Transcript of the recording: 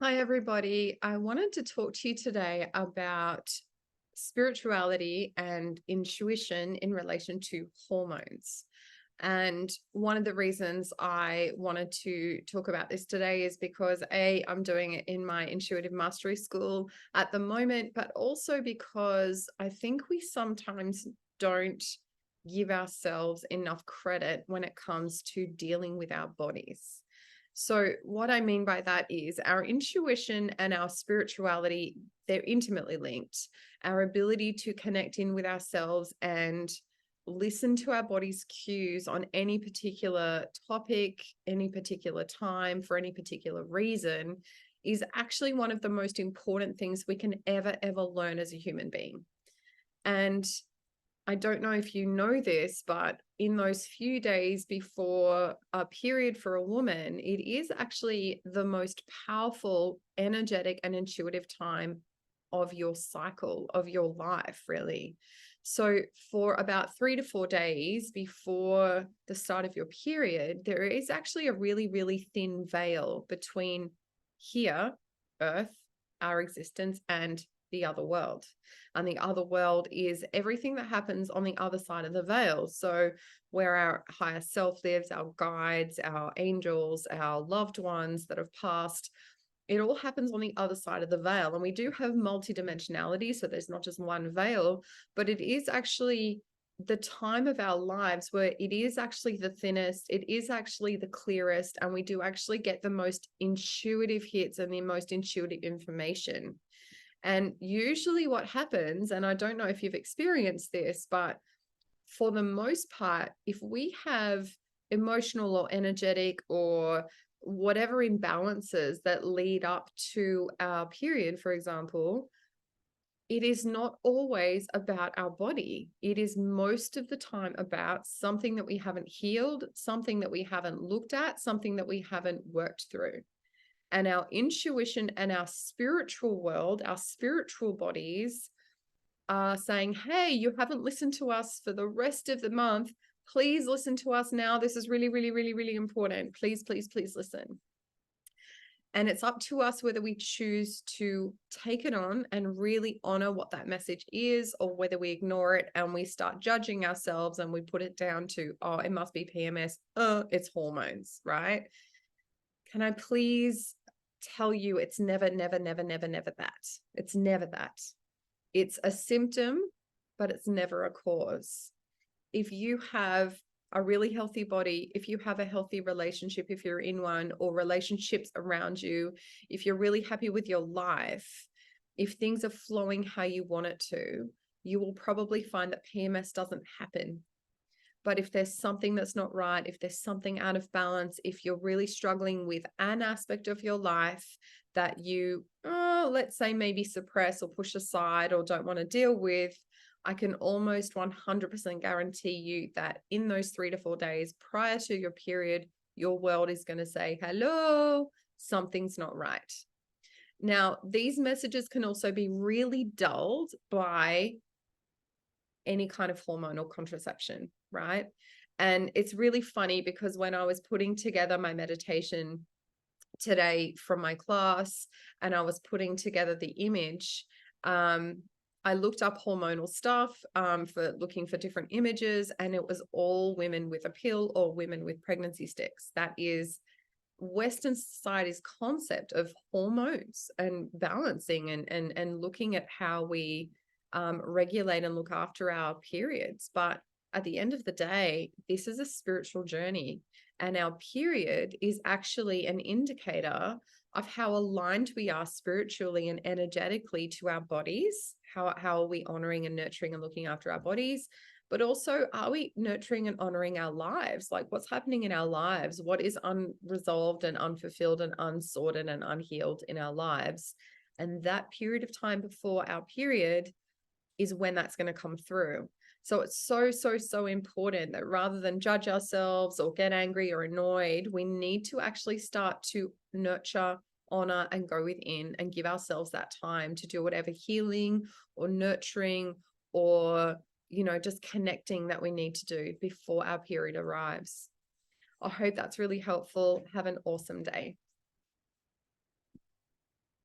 Hi, everybody. I wanted to talk to you today about spirituality and intuition in relation to hormones. And one of the reasons I wanted to talk about this today is because I'm doing it in my intuitive mastery school at the moment, but also because I think we sometimes don't give ourselves enough credit when it comes to dealing with our bodies. So what I mean by that is our intuition and our spirituality, they're intimately linked. Our ability to connect in with ourselves and listen to our body's cues on any particular topic, any particular time, for any particular reason, is actually one of the most important things we can ever learn as a human being. And I don't know if you know this, but in those few days before a period for a woman, it is actually the most powerful, energetic, and intuitive time of your cycle, of your life, really. So, for about 3 to 4 days before the start of your period, there is actually a really thin veil between here, Earth, our existence, and the other world. And the other world is everything that happens on the other side of the veil. So, where our higher self lives, our guides, our angels, our loved ones that have passed, it all happens on the other side of the veil. And we do have multidimensionality. So, there's not just one veil, but it is actually the time of our lives where it is actually the thinnest, it is actually the clearest, and we do actually get the most intuitive hits and the most intuitive information. And usually what happens, and I don't know if you've experienced this, but for the most part, if we have emotional or energetic or whatever imbalances that lead up to our period, for example, it is not always about our body. It is most of the time about something that we haven't healed, something that we haven't looked at, something that we haven't worked through. And our intuition and our spiritual world, our spiritual bodies are saying, hey, you haven't listened to us for the rest of the month. Please listen to us now. This is really important. Please listen. And it's up to us whether we choose to take it on and really honor what that message is, or whether we ignore it and we start judging ourselves and we put it down to, oh, it must be PMS. It's hormones, right? Can I please tell you it's never that. It's never that. It's a symptom, but it's never a cause. If you have a really healthy body, if you have a healthy relationship, if you're in one, or relationships around you, if you're really happy with your life, if things are flowing how you want it to, you will probably find that PMS doesn't happen. But if there's something that's not right, if there's something out of balance, if you're really struggling with an aspect of your life that you, let's say, maybe suppress or push aside or don't want to deal with, I can almost 100% guarantee you that in those 3 to 4 days prior to your period, your world is going to say, hello, something's not right. Now, these messages can also be really dulled by any kind of hormonal contraception, right? And it's really funny because when I was putting together my meditation today from my class and I was putting together the image, I looked up hormonal stuff for looking for different images, and it was all women with a pill or women with pregnancy sticks. That is Western society's concept of hormones and balancing and looking at how we regulate and look after our periods. But at the end of the day, this is a spiritual journey, and our period is actually an indicator of how aligned we are spiritually and energetically to our bodies. How are we honoring and nurturing and looking after our bodies? But also, are we nurturing and honoring our lives? Like, what's happening in our lives? What is unresolved and unfulfilled and unsorted and unhealed in our lives? And that period of time before our period is when that's going to come through. So it's so important that rather than judge ourselves or get angry or annoyed, we need to actually start to nurture, honor, and go within and give ourselves that time to do whatever healing or nurturing or, just connecting that we need to do before our period arrives. I hope that's really helpful. Have an awesome day.